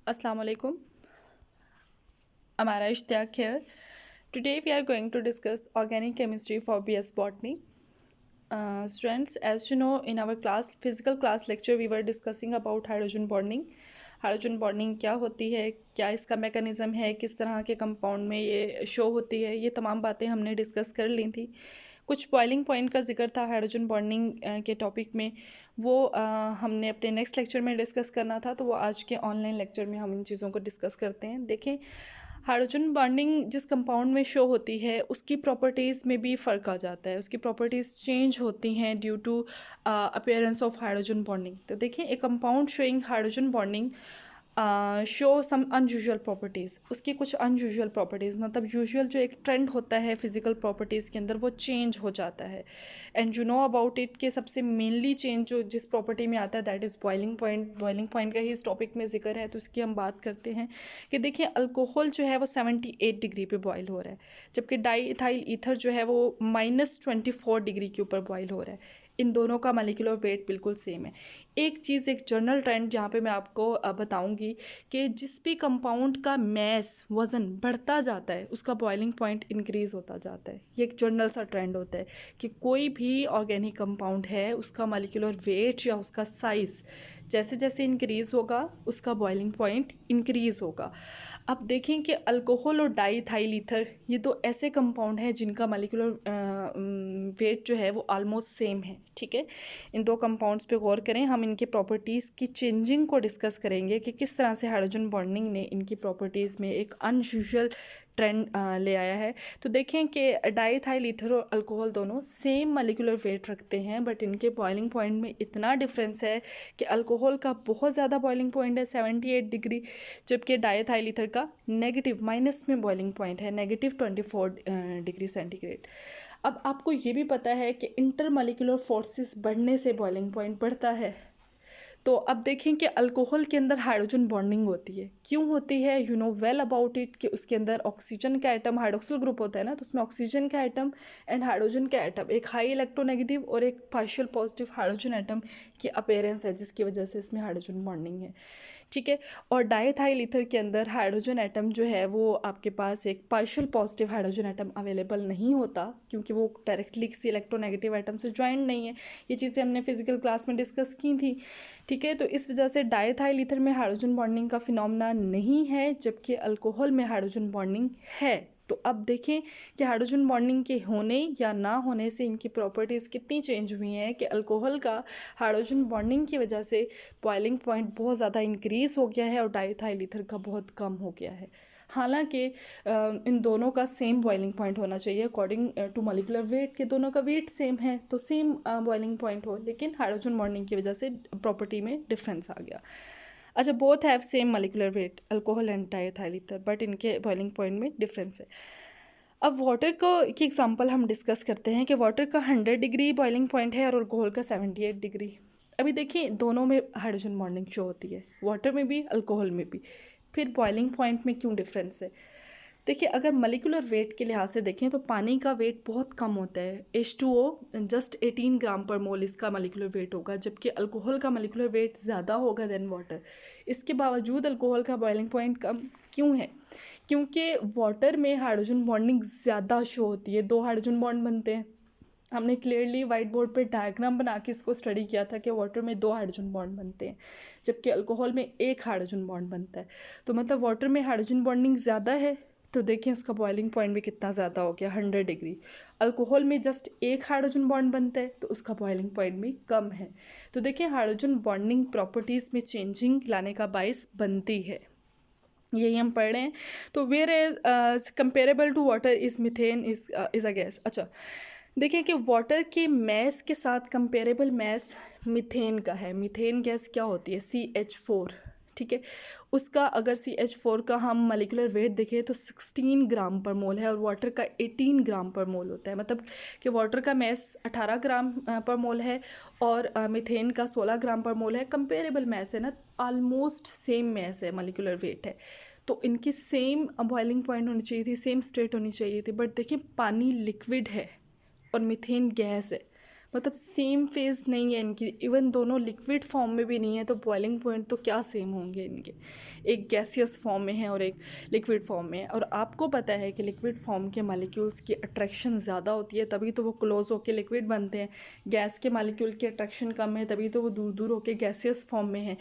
Assalamu alaikum. I'm Ara Ishtiyaq here. Today we are going to discuss organic chemistry for BS Botany. Students, as you know, in our physical class lecture, we were discussing about hydrogen bonding. Hydrogen bonding क्या होती है, क्या इसका mechanism है, किस तरह के compound में ये शो होती है, ये तमाम बातें हमने डिस्कस कर ली थी. कुछ बॉइलिंग पॉइंट का जिक्र था हाइड्रोजन बॉन्डिंग के टॉपिक में, वो हमने अपने नेक्स्ट लेक्चर में डिस्कस करना था, तो वो आज के ऑनलाइन लेक्चर में हम इन चीज़ों को डिस्कस करते हैं. देखें, हाइड्रोजन बॉन्डिंग जिस कंपाउंड में शो होती है उसकी प्रॉपर्टीज़ में भी फ़र्क आ जाता है, उसकी प्रॉपर्टीज़ चेंज होती हैं due to appearance of hydrogen bonding. तो देखिए, एक compound showing hydrogen bonding show some unusual properties, उसकी कुछ अनयूजुअल प्रॉपर्टीज़, मतलब यूजुअल जो एक ट्रेंड होता है फिजिकल प्रॉपर्टीज़ के अंदर वो चेंज हो जाता है. And you know about it के सबसे मेनली चेंज जो जिस प्रॉपर्टी में आता है that is boiling point. Boiling point का ही इस टॉपिक में जिक्र है, तो उसकी हम बात करते हैं कि देखिए, अल्कोहल जो है वो 78 डिग्री पे बॉयल हो रहा है, जबकि डाई इथाइल ईथर जो है वो -24 डिग्री के ऊपर बॉयल हो रहा है. इन दोनों का मॉलिक्यूलर वेट बिल्कुल सेम है. एक चीज़, एक जनरल ट्रेंड जहाँ पे मैं आपको बताऊंगी कि जिस भी कंपाउंड का मैस वज़न बढ़ता जाता है उसका बॉइलिंग पॉइंट इंक्रीज़ होता जाता है. ये एक जनरल सा ट्रेंड होता है कि कोई भी ऑर्गेनिक कंपाउंड है उसका मॉलिक्यूलर वेट या उसका साइज़ जैसे जैसे इंक्रीज़ होगा उसका बॉइलिंग पॉइंट इंक्रीज़ होगा. अब देखें कि अल्कोहल और डाईइथाइल ईथर ये दो ऐसे कंपाउंड हैं जिनका मॉलिक्यूलर वेट जो है वो ऑलमोस्ट सेम है. ठीक है, इन दो कंपाउंड्स पे गौर करें. हम इनके प्रॉपर्टीज़ की चेंजिंग को डिस्कस करेंगे कि किस तरह से हाइड्रोजन बॉन्डिंग ने इनकी प्रॉपर्टीज़ में एक अनयूजुअल ट्रेंड ले आया है. तो देखें कि डाईइथाइल ईथर और अल्कोहल दोनों सेम मॉलिक्यूलर वेट रखते हैं, बट इनके बॉइलिंग पॉइंट में इतना डिफरेंस है कि अल्कोहल का बहुत ज़्यादा बॉइलिंग पॉइंट है 78 डिग्री, जबकि डाईइथाइल ईथर का नेगेटिव माइनस में बॉइलिंग पॉइंट है -24 डिग्री सेंटीग्रेड. अब आपको ये भी पता है कि इंटरमॉलिक्यूलर फोर्सेस बढ़ने से बॉइलिंग पॉइंट बढ़ता है. तो अब देखें कि अल्कोहल के अंदर हाइड्रोजन बॉन्डिंग होती है. क्यों होती है? You know well about it कि उसके अंदर ऑक्सीजन का एटम, हाइड्रोक्सिल ग्रुप होता है ना, तो उसमें ऑक्सीजन का एटम एंड हाइड्रोजन का एटम, एक हाई इलेक्ट्रोनेगेटिव और एक पार्शियल पॉजिटिव हाइड्रोजन एटम की अपीयरेंस है, जिसकी वजह से इसमें हाइड्रोजन बॉन्डिंग है. ठीक है, और डाईइथाइल ईथर के अंदर हाइड्रोजन एटम जो है वो आपके पास एक partial positive hydrogen atom available नहीं होता, क्योंकि वो डायरेक्टली किसी इलेक्ट्रोनेगेटिव एटम से ज्वाइंट नहीं है. ये चीज़ें हमने फिजिकल क्लास में डिस्कस की थी. ठीक है, तो इस वजह से डाईइथाइल ईथर में हाइड्रोजन बॉन्डिंग का फिनोमेना नहीं है, जबकि अल्कोहल में हाइड्रोजन बॉन्डिंग है. तो अब देखें कि हाइड्रोजन बॉन्डिंग के होने या ना होने से इनकी प्रॉपर्टीज़ कितनी चेंज हुई हैं कि अल्कोहल का हाइड्रोजन बॉन्डिंग की वजह से बॉइलिंग पॉइंट बहुत ज़्यादा इंक्रीज़ हो गया है और डाईइथाइल ईथर का बहुत कम हो गया है. हालांकि इन दोनों का सेम बॉइलिंग पॉइंट होना चाहिए अकॉर्डिंग टू मॉलिक्यूलर वेट, के दोनों का वेट सेम है तो सेम बॉइलिंग पॉइंट हो, लेकिन हाइड्रोजन बॉन्डिंग की वजह से प्रॉपर्टी में डिफरेंस आ गया. अच्छा, both have same molecular weight alcohol and diethyl ether, but इनके बॉइलिंग पॉइंट में डिफरेंस है. अब वाटर को की एग्जांपल हम डिस्कस करते हैं कि वाटर का 100 डिग्री बॉइलिंग पॉइंट है और अल्कोहल का 78 डिग्री. अभी देखिए, दोनों में हाइड्रोजन बॉन्डिंग शो होती है, वाटर में भी अल्कोहल में भी. फिर बॉइलिंग पॉइंट में क्यों डिफरेंस है? देखिए, अगर मॉलिक्यूलर वेट के लिहाज से देखें तो पानी का वेट बहुत कम होता है. H2O जस्ट 18 ग्राम पर मोल इसका मॉलिक्यूलर वेट होगा, जबकि अल्कोहल का मॉलिक्यूलर वेट ज़्यादा होगा देन वाटर. इसके बावजूद अल्कोहल का बॉइलिंग पॉइंट कम क्यों है? क्योंकि वाटर में हाइड्रोजन बॉन्डिंग ज़्यादा शो होती है. दो हाइड्रोजन बॉन्ड बनते हैं. हमने क्लियरली वाइट बोर्ड पे डायग्राम बना के इसको स्टडी किया था कि वाटर में दो हाइड्रोजन बॉन्ड बनते हैं, जबकि अल्कोहल में एक हाइड्रोजन बॉन्ड बनता है. तो मतलब वाटर में हाइड्रोजन बॉन्डिंग ज़्यादा है, तो देखिए उसका बॉइलिंग पॉइंट भी कितना ज़्यादा हो गया, 100 डिग्री. अल्कोहल में जस्ट एक हाइड्रोजन बॉन्ड बनता है तो उसका बॉइलिंग पॉइंट भी कम है. तो देखिए, हाइड्रोजन बॉन्डिंग प्रॉपर्टीज़ में चेंजिंग लाने का बाइस बनती है, यही हम पढ़ रहे हैं. तो where comparable to water is methane is a gas. अच्छा, देखिए कि वाटर के मैस के साथ कंपेरेबल मैस मीथेन का है. मीथेन गैस क्या होती है? CH4. ठीक है, उसका अगर CH4 का हम मॉलिक्यूलर वेट देखें तो 16 ग्राम पर मोल है और वाटर का 18 ग्राम पर मोल होता है. मतलब कि वाटर का मैस 18 ग्राम पर मोल है और मीथेन का 16 ग्राम पर मोल है. कंपेरेबल मैस है ना, ऑलमोस्ट सेम मैस है, मॉलिक्यूलर वेट है, तो इनकी सेम बॉइलिंग पॉइंट होनी चाहिए थी, सेम स्टेट होनी चाहिए थी. बट देखिए, पानी लिक्विड है और मीथेन गैस है, मतलब सेम फेज नहीं है इनकी, इवन दोनों लिक्विड फॉर्म में भी नहीं है, तो बॉइलिंग पॉइंट तो क्या सेम होंगे इनके, एक गैसियस फॉर्म में है और एक लिक्विड फॉर्म में है। और आपको पता है कि लिक्विड फॉर्म के मालिक्यूल्स की अट्रैक्शन ज़्यादा होती है, तभी तो वो क्लोज होकर लिक्विड बनते हैं। गैस के मालिक्यूल की अट्रैक्शन कम है, तभी तो वो दूर दूर होकर गैसियस फॉर्म में है।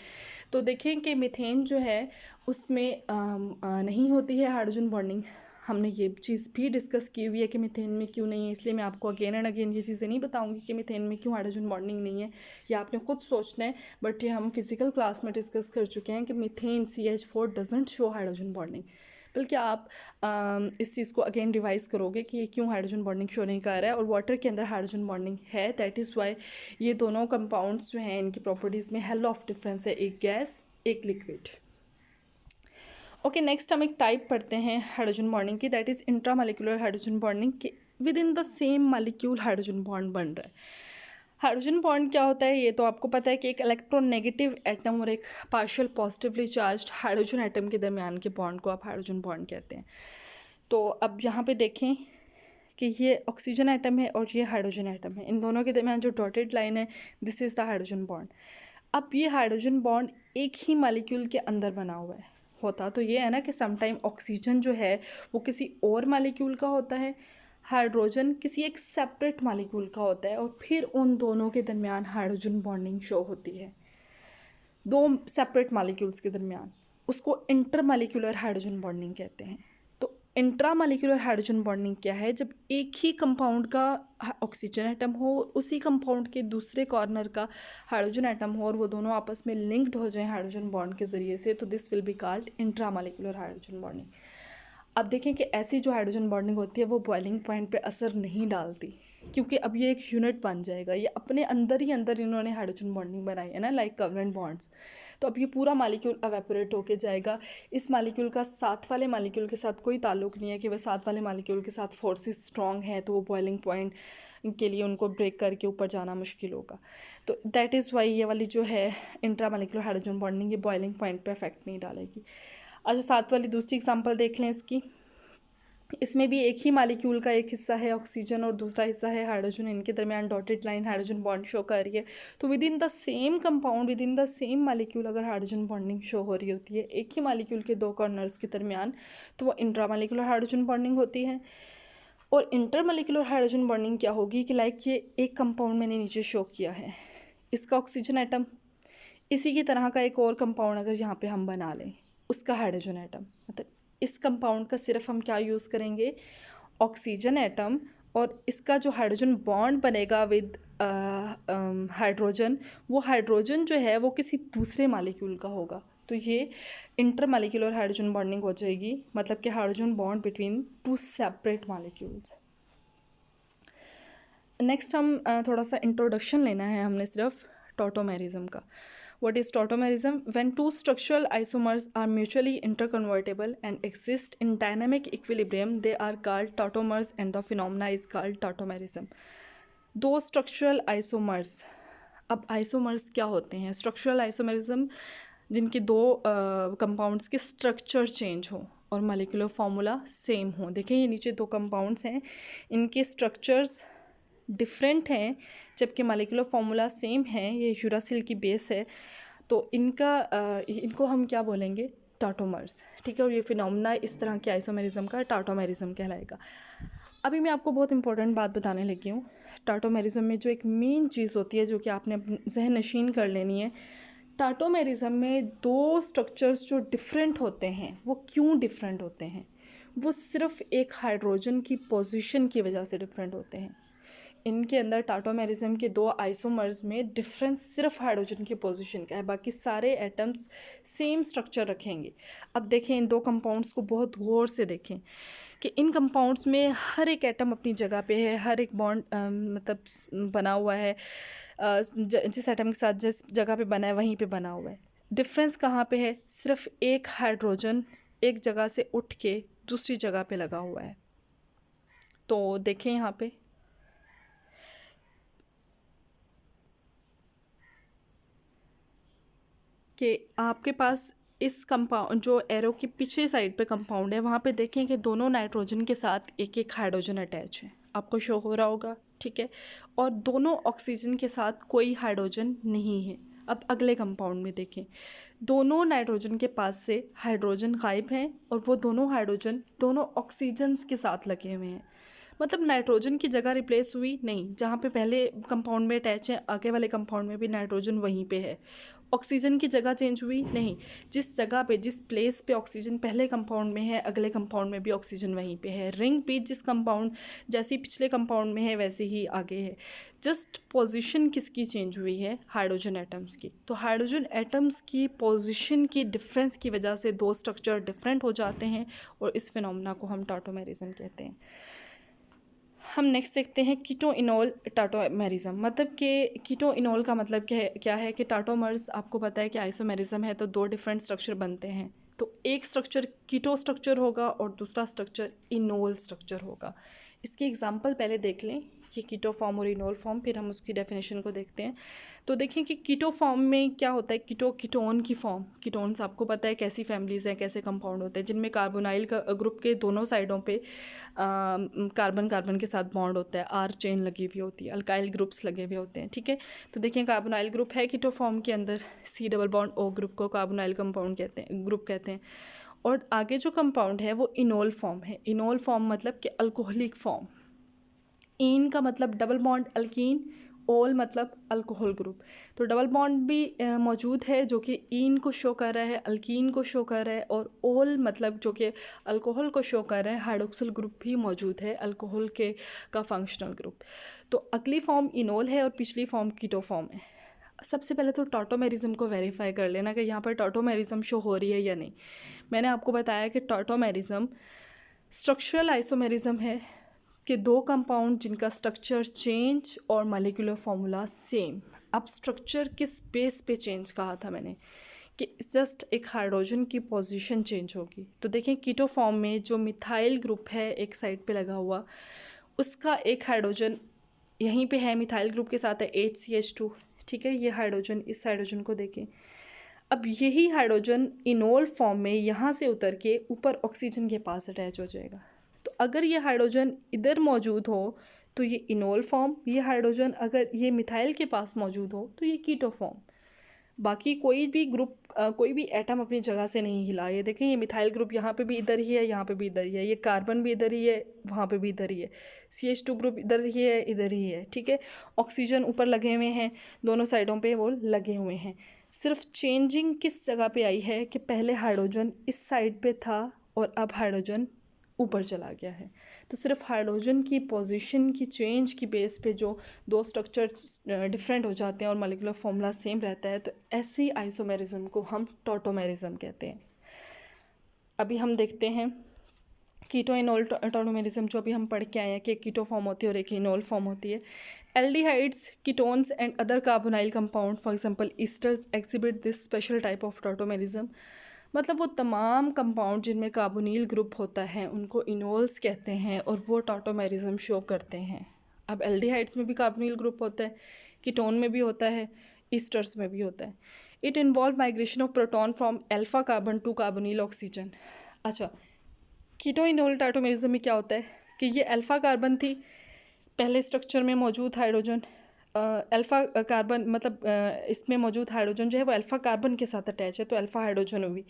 तो देखें कि मीथेन जो है उसमें नहीं होती है हाइड्रोजन बॉन्डिंग। हमने ये चीज़ भी डिस्कस की हुई है कि मीथेन में क्यों नहीं है, इसलिए मैं आपको अगेन एंड अगेन ये चीज़ें नहीं बताऊंगी कि मीथेन में क्यों हाइड्रोजन बॉन्डिंग नहीं है, या आपने खुद सोचना है। बट ये हम फिजिकल क्लास में डिस्कस कर चुके हैं कि methane CH4 doesn't show hydrogen bonding. बल्कि आप इस चीज़ को अगेन रिवाइज करोगे कि ये क्यों हाइड्रोजन बॉन्डिंग शो नहीं कर रहा है, और वाटर के अंदर हाइड्रोजन बॉन्डिंग है। दैट इज़ वाई ये दोनों कंपाउंड्स जो हैं इनकी प्रॉपर्टीज़ में हेल ऑफ डिफरेंस है, एक गैस एक लिक्विड। ओके, नेक्स्ट हम एक टाइप पढ़ते हैं हाइड्रोजन बॉन्डिंग की, that is intramolecular hydrogen bonding के within the same molecule hydrogen bond बन रहा है। हाइड्रोजन बॉन्ड क्या होता है ये तो आपको पता है कि एक इलेक्ट्रोनेगेटिव एटम और एक partial positively charged hydrogen atom के दरमियान के बॉन्ड को आप हाइड्रोजन बॉन्ड कहते हैं। तो अब यहाँ पे देखें कि ये ऑक्सीजन एटम है और ये हाइड्रोजन एटम है, इन दोनों के दरमियान जो डॉटेड लाइन है this is the hydrogen bond. अब ये हाइड्रोजन बॉन्ड एक ही मॉलिक्यूल के अंदर बना हुआ है। होता तो ये है ना कि समटाइम ऑक्सीजन जो है वो किसी और मॉलिक्यूल का होता है, हाइड्रोजन किसी एक सेपरेट मॉलिक्यूल का होता है, और फिर उन दोनों के दरमियान हाइड्रोजन बॉन्डिंग शो होती है, दो सेपरेट मॉलिक्यूल्स के दरमियान। उसको इंटरमॉलिक्यूलर हाइड्रोजन बॉन्डिंग कहते हैं। तो इंट्रामॉलिक्यूलर हाइड्रोजन बॉन्डिंग क्या है, जब एक ही कंपाउंड का ऑक्सीजन एटम हो, उसी कंपाउंड के दूसरे कॉर्नर का हाइड्रोजन एटम हो, और वो दोनों आपस में लिंक्ड हो जाएं हाइड्रोजन बॉन्ड के ज़रिए से, तो this will be called intramolecular hydrogen bonding. अब देखें कि ऐसी जो हाइड्रोजन बॉन्डिंग होती है वो बॉइलिंग पॉइंट पे असर नहीं डालती, क्योंकि अब ये एक यूनिट बन जाएगा, ये अपने अंदर ही अंदर इन्होंने हाइड्रोजन बॉन्डिंग बनाई है ना, लाइक कवलेंट बॉन्ड्स। तो अब ये पूरा मालिक्यूल एवेपोरेट होके जाएगा। इस मालिक्यूल का साथ वाले मालिक्यूल के साथ कोई ताल्लुक नहीं है कि वह साथ वाले मालिक्यूल के साथ फोर्सेस स्ट्रॉन्ग हैं तो वो बॉइलिंग पॉइंट के लिए उनको ब्रेक करके ऊपर जाना मुश्किल होगा। तो दैट इज़ वाई ये वाली जो है इंट्रामॉलिक्यूलर हाइड्रोजन बॉन्डिंग ये बॉइलिंग पॉइंट पे इफेक्ट नहीं डालेगी। अच्छा, साथ वाली दूसरी एग्जांपल देख लें इसकी। इसमें भी एक ही मालिक्यूल का एक हिस्सा है ऑक्सीजन और दूसरा हिस्सा है हाइड्रोजन, इनके दरमियान dotted line hydrogen bond show कर रही है। तो with in the same compound, with in the same molecule अगर हाइड्रोजन बॉन्डिंग शो हो रही होती है एक ही मालिक्यूल के दो कॉर्नर्स के दरमियान, तो वो इंट्रामॉलिक्यूलर हाइड्रोजन बॉन्डिंग होती है। और इंटरमॉलिक्यूलर हाइड्रोजन बॉन्डिंग क्या होगी कि लाइक ये एक कंपाउंड मैंने नीचे शो किया है, इसका ऑक्सीजन एटम, इसी की तरह का एक और कंपाउंड अगर यहाँ पे हम बना लें, उसका हाइड्रोजन एटम, मतलब इस कंपाउंड का सिर्फ हम क्या यूज़ करेंगे, ऑक्सीजन एटम, और इसका जो हाइड्रोजन बॉन्ड बनेगा विद हाइड्रोजन, वो हाइड्रोजन जो है वो किसी दूसरे मालिक्यूल का होगा। तो ये इंटरमॉलिक्यूलर हाइड्रोजन बॉन्डिंग हो जाएगी, मतलब कि hydrogen bond between two separate molecules. Next हम थोड़ा सा इंट्रोडक्शन लेना है हमने सिर्फ टॉटोमेरिज्म का। What is tautomerism? When two structural isomers are mutually interconvertible and exist in dynamic equilibrium, they are called tautomers and the phenomena is called tautomerism. दो structural isomers, अब isomers क्या होते हैं? Structural isomerism जिनके दो compounds के structure change हो और मॉलिक्यूलर फार्मूला सेम हो। देखें ये नीचे दो कंपाउंड्स हैं, इनके स्ट्रक्चर्स डिफरेंट हैं जबकि मॉलिक्यूलर फार्मूला सेम है, ये यूरासिल की बेस है, तो इनको हम क्या बोलेंगे, टाटोमर्स, ठीक है। और ये फिनोमेना इस तरह के आइसोमेरिज्म का टाटोमेरिज्म कहलाएगा। अभी मैं आपको बहुत इंपॉर्टेंट बात बताने लगी हूँ। टाटोमेरिज्म में जो एक मेन चीज़ होती है जो कि आपने जहन नशीन कर लेनी है, टाटोमेरिज्म में दो स्ट्रक्चर्स जो डिफरेंट होते हैं वो क्यों डिफरेंट होते हैं, वो सिर्फ एक हाइड्रोजन की पोजीशन की वजह से डिफरेंट होते हैं। इनके अंदर टाटोमेरिज्म के दो आइसोमर्स में डिफरेंस सिर्फ हाइड्रोजन की पोजीशन का है, बाकी सारे एटम्स सेम स्ट्रक्चर रखेंगे। अब देखें इन दो कंपाउंड्स को बहुत गौर से देखें कि इन कंपाउंड्स में हर एक एटम अपनी जगह पे है, हर एक बॉन्ड मतलब बना हुआ है, जिस एटम के साथ जिस जगह पे बना है वहीं पे बना हुआ है। डिफरेंस कहाँ पे है, सिर्फ एक हाइड्रोजन एक जगह से उठ के दूसरी जगह पे लगा हुआ है। तो देखें यहाँ पे कि आपके पास इस कंपाउंड जो एरो के पीछे साइड पे कंपाउंड है वहाँ पे देखें कि दोनों नाइट्रोजन के साथ एक एक हाइड्रोजन अटैच है। आपको शो हो रहा होगा, ठीक है। और दोनों ऑक्सीजन के साथ कोई हाइड्रोजन नहीं है। अब अगले कंपाउंड में देखें, दोनों नाइट्रोजन के पास से हाइड्रोजन गायब हैं और वो दोनों हाइड्रोजन दोनों ऑक्सीजन्स के साथ लगे हुए हैं। मतलब नाइट्रोजन की जगह रिप्लेस हुई नहीं, जहाँ पे पहले कंपाउंड में अटैच है आगे वाले कंपाउंड में भी नाइट्रोजन वहीं पे है। ऑक्सीजन की जगह चेंज हुई नहीं, जिस जगह पे जिस प्लेस पे ऑक्सीजन पहले कंपाउंड में है अगले कंपाउंड में भी ऑक्सीजन वहीं पे है। रिंग भी जिस कंपाउंड जैसी पिछले कंपाउंड में है वैसे ही आगे है। जस्ट पोजीशन किसकी चेंज हुई है, हाइड्रोजन एटम्स की। तो हाइड्रोजन एटम्स की पोजीशन की डिफरेंस की वजह से दो स्ट्रक्चर डिफरेंट हो जाते हैं और इस फिनोमेना को हम टॉटोमेरिज्म कहते हैं। हम नेक्स्ट देखते हैं कीटो इनोल टाटोमेरिज्म। मतलब कि कीटो इनोल का मतलब क्या है कि टाटोमर्स आपको पता है कि आइसोमेरिज्म है तो दो डिफरेंट स्ट्रक्चर बनते हैं। तो एक स्ट्रक्चर कीटो स्ट्रक्चर होगा और दूसरा स्ट्रक्चर इनोल स्ट्रक्चर होगा। इसकी एग्जांपल पहले देख लें कि कीटो फॉर्म और इनोल फॉर्म, फिर हम उसकी डेफिनेशन को देखते हैं। तो देखें कि कीटो फॉर्म में क्या होता है, कीटोन की फॉर्म। कीटोन्स आपको पता है कैसी फैमिलीज़ हैं, कैसे कंपाउंड होते हैं, जिनमें कार्बोनाइल का ग्रुप के दोनों साइडों पे कार्बन के साथ बॉन्ड होता है, आर चेन लगी हुई होती है, अल्काइल ग्रुप्स लगे हुए होते हैं, ठीक है। तो देखिए कार्बोनाइल ग्रुप है कीटो फॉर्म के अंदर, C double bond O group को कार्बोनाइल कंपाउंड कहते हैं, ग्रुप कहते हैं। और आगे जो कंपाउंड है वो इनोल फॉर्म है। इनोल फॉर्म मतलब कि अल्कोहलिक फॉर्म। इन का मतलब डबल बॉन्ड अल्कीन, ओल मतलब अल्कोहल ग्रुप। तो डबल बॉन्ड भी मौजूद है जो कि इन को शो कर रहा है, अल्कीन को शो कर रहा है, और ओल मतलब जो कि अल्कोहल को शो कर रहा है, हाइड्रोक्सिल ग्रुप भी मौजूद है, अल्कोहल के का फंक्शनल ग्रुप। तो अगली फॉर्म इनोल है और पिछली फॉर्म कीटो फॉर्म है। सबसे पहले तो टॉटोमेरिज्म को वेरीफाई कर लेना कि यहाँ पर टॉटोमेरिज्म शो हो रही है या नहीं। मैंने आपको बताया कि टॉटोमेरिज्म स्ट्रक्चरल आइसोमेरिज्म है कि दो कंपाउंड जिनका स्ट्रक्चर चेंज और मॉलिक्यूलर फॉर्मूला सेम। अब स्ट्रक्चर किस बेस पे चेंज कहा था मैंने कि जस्ट एक हाइड्रोजन की पोजीशन चेंज होगी। तो देखें कीटो फॉर्म में जो मिथाइल ग्रुप है एक साइड पे लगा हुआ, उसका एक हाइड्रोजन यहीं पे है, मिथाइल ग्रुप के साथ है HCH2, ठीक है। ये हाइड्रोजन इस हाइड्रोजन को देखें। अब यही हाइड्रोजन इनोल फॉर्म में यहाँ से उतर के ऊपर ऑक्सीजन के पास अटैच हो जाएगा। तो अगर ये हाइड्रोजन इधर मौजूद हो तो ये इनोल फॉर्म, ये हाइड्रोजन अगर ये मिथाइल के पास मौजूद हो तो ये कीटो फॉर्म। बाकी कोई भी ग्रुप कोई भी एटम अपनी जगह से नहीं हिला। ये देखें ये मिथाइल ग्रुप यहाँ पे भी इधर ही है, यहाँ पे भी इधर ही है, ये कार्बन भी इधर ही है, वहाँ पे भी इधर ही है, CH2 ग्रुप इधर ही है, इधर ही है, ठीक है। ऑक्सीजन ऊपर लगे हुए हैं, दोनों साइडों पे वो लगे हुए हैं। सिर्फ चेंजिंग किस जगह पे आई है कि पहले हाइड्रोजन इस साइड पे था और अब हाइड्रोजन ऊपर चला गया है। तो सिर्फ हाइड्रोजन की पोजीशन की चेंज की बेस पे जो दो स्ट्रक्चर डिफरेंट हो जाते हैं और मॉलिक्यूलर फॉर्मूला सेम रहता है, तो ऐसी आइसोमेरिज्म को हम टॉटोमेरिज्म कहते हैं। अभी हम देखते हैं कीटो इनोल टॉटोमेरिज्म जो अभी हम पढ़ के आए हैं कि एक कीटो फॉर्म होती है और एक इनोल फॉर्म होती है। Aldehydes, ketones and other carbonyl compound for example esters exhibit this special type of tautomerism. मतलब वो तमाम कंपाउंड जिनमें कार्बोनिल ग्रुप होता है उनको इनोल्स कहते हैं और वो टॉटोमेरिज्म शो करते हैं। अब एल्डिहाइड्स में भी कार्बोनिल ग्रुप होता है, कीटोन में भी होता है, ईस्टर्स में भी होता है। It involve migration of proton from alpha carbon to carbonyl oxygen. अच्छा, कीटो इनोल टॉटोमेरिज्म में क्या होता है कि ये अल्फा कार्बन थी पहले स्ट्रक्चर में मौजूद हाइड्रोजन, अल्फ़ा कार्बन मतलब इसमें मौजूद हाइड्रोजन जो है वो अल्फ़ा कार्बन के साथ अटैच है तो अल्फ़ा हाइड्रोजन हुई।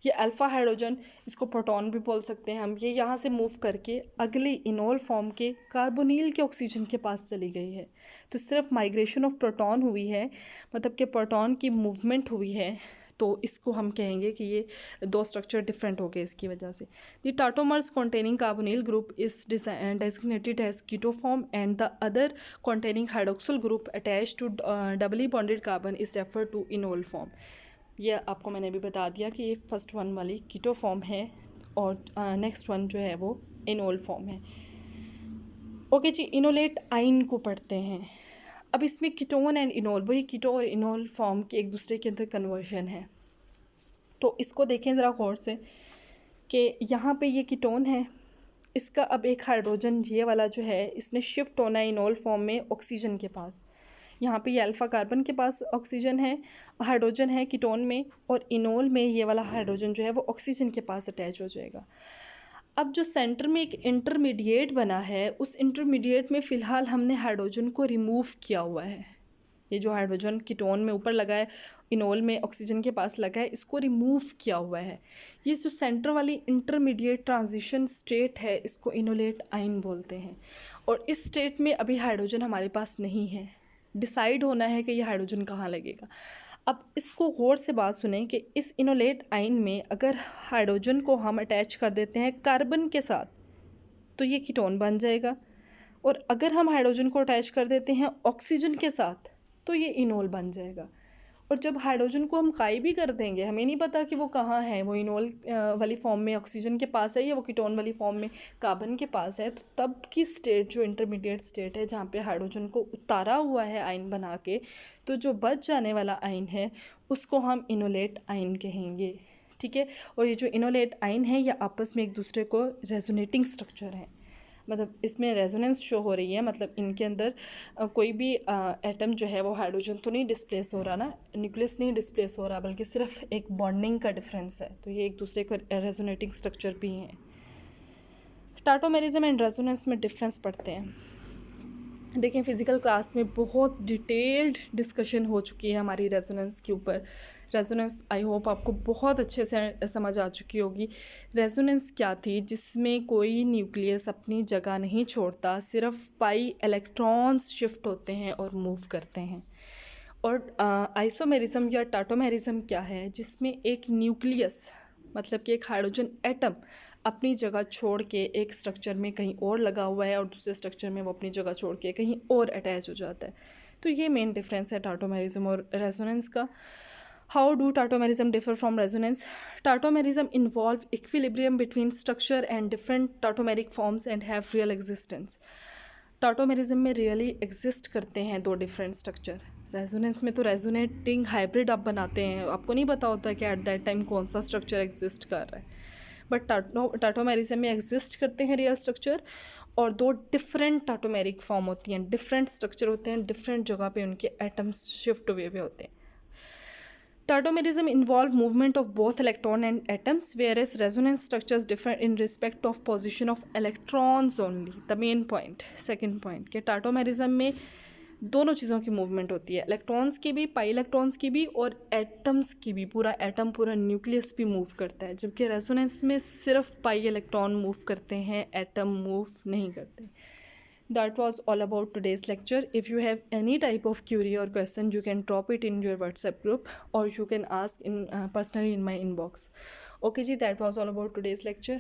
ये अल्फ़ा हाइड्रोजन, इसको प्रोटॉन भी बोल सकते हैं हम, ये यहाँ से मूव करके अगली इनोल फॉर्म के कार्बोनिल के ऑक्सीजन के पास चली गई है। तो सिर्फ माइग्रेशन ऑफ प्रोटॉन हुई है, मतलब कि प्रोटॉन की मूवमेंट हुई है, तो इसको हम कहेंगे कि ये दो स्ट्रक्चर डिफरेंट हो गए इसकी वजह से। The tautomers containing carbonyl group is designated as keto form and the other containing hydroxyl group attached to doubly bonded carbon is referred to enol form। ये आपको मैंने अभी बता दिया कि ये फर्स्ट वन वाली कीटो फॉर्म है और नेक्स्ट वन जो है वो इनोल फॉर्म है। ओके जी, इनोलेट आइन को पढ़ते हैं। अब इसमें कीटोन एंड इनोल, वही कीटो और इनोल फॉर्म के एक दूसरे के अंदर कन्वर्शन है। तो इसको देखें ज़रा गौर से कि यहाँ पे ये कीटोन है, इसका अब एक हाइड्रोजन ये वाला जो है इसने शिफ्ट होना है इनोल फॉर्म में ऑक्सीजन के पास। यहाँ पे ये अल्फ़ा कार्बन के पास ऑक्सीजन है, हाइड्रोजन है कीटोन में, और इनोल में ये वाला हाइड्रोजन जो है वो ऑक्सीजन के पास अटैच हो जाएगा। अब जो सेंटर में एक इंटरमीडिएट बना है, उस इंटरमीडिएट में फ़िलहाल हमने हाइड्रोजन को रिमूव किया हुआ है। ये जो हाइड्रोजन कीटोन में ऊपर लगा है, इनोल में ऑक्सीजन के पास लगा है, इसको रिमूव किया हुआ है। ये जो सेंटर वाली इंटरमीडिएट ट्रांजिशन स्टेट है, इसको इनोलेट आइन बोलते हैं। और इस स्टेट में अभी हाइड्रोजन हमारे पास नहीं है। डिसाइड होना है कि ये हाइड्रोजन कहाँ लगेगा। अब इसको गौर से बात सुने कि इस इनोलेट आइन में अगर हाइड्रोजन को हम अटैच कर देते हैं कार्बन के साथ तो ये कीटोन बन जाएगा, और अगर हम हाइड्रोजन को अटैच कर देते हैं ऑक्सीजन के साथ तो ये इनोल बन जाएगा। और जब हाइड्रोजन को हम काई भी कर देंगे, हमें नहीं पता कि वो कहाँ है, वो इनोल वाली फॉर्म में ऑक्सीजन के पास है या वो कीटोन वाली फॉर्म में कार्बन के पास है, तो तब की स्टेट जो इंटरमीडिएट स्टेट है जहाँ पे हाइड्रोजन को उतारा हुआ है आयन बना के, तो जो बच जाने वाला आयन है उसको हम इनोलेट आयन कहेंगे। ठीक है। और ये जो इनोलेट आयन है ये आपस में एक दूसरे को रेजोनेटिंग स्ट्रक्चर है, मतलब इसमें रेजोनेंस शो हो रही है, मतलब इनके अंदर कोई भी एटम जो है वो हाइड्रोजन तो नहीं डिस्प्लेस हो रहा ना, न्यूक्लियस नहीं डिस्प्लेस हो रहा, बल्कि सिर्फ एक बॉन्डिंग का डिफरेंस है। तो ये एक दूसरे को रेजोनेटिंग स्ट्रक्चर भी हैं। टाटोमेरिज्म एंड रेजोनेंस में डिफरेंस पढ़ते हैं। देखें, फिज़िकल क्लास में बहुत डिटेल्ड डिस्कशन हो चुकी है हमारी रेजोनेंस के ऊपर। रेजोनेंस आई होप आपको बहुत अच्छे से समझ आ चुकी होगी। रेजोनेंस क्या थी? जिसमें कोई न्यूक्लियस अपनी जगह नहीं छोड़ता, सिर्फ पाई इलेक्ट्रॉन्स शिफ्ट होते हैं और मूव करते हैं। और आइसोमेरिज्म या टाटोमेरिज्म क्या है? जिसमें एक न्यूक्लियस मतलब कि एक हाइड्रोजन एटम अपनी जगह छोड़ के एक स्ट्रक्चर में कहीं और लगा हुआ है और दूसरे स्ट्रक्चर में वो अपनी जगह छोड़ के कहीं और अटैच हो जाता है। तो ये मेन डिफरेंस है टाटोमेरिज्म और रेजोनेंस का। How do tautomerism differ from resonance? Tautomerism involve equilibrium between structure and different tautomeric forms and have real existence. Tautomerism में रियली एग्जिस्ट करते हैं दो डिफरेंट स्ट्रक्चर। रेजोनेंस में तो रेजोनेटिंग हाइब्रिड आप बनाते हैं, आपको नहीं पता होता कि एट दैट टाइम कौन सा स्ट्रक्चर एग्जिस्ट कर रहा है। बट टाटोमेरिज्म में एग्जिस्ट करते हैं रियल स्ट्रक्चर, और दो डिफरेंट टाटोमेरिक फॉर्म होती हैं, डिफरेंट स्ट्रक्चर होते हैं, डिफरेंट जगह पे उनके एटम्स शिफ्ट हुए हुए होते हैं। Tautomerism involve movement of both electron and atoms, whereas resonance structures differ in respect of position of electrons only. The main point, second point, कि टाटोमेरिज्म में दोनों चीज़ों की मूवमेंट होती है, इलेक्ट्रॉन्स की भी, पाई इलेक्ट्रॉन्स की भी, और एटम्स की भी। पूरा एटम, पूरा न्यूक्लियस भी मूव करता है, जबकि रेजोनेंस में सिर्फ पाई इलेक्ट्रॉन मूव करते हैं, एटम मूव नहीं करते। That was all about today's lecture. If you have any type of query or question, you can drop it in your WhatsApp group, or you can ask in personally in my inbox. Okay ji, that was all about today's lecture.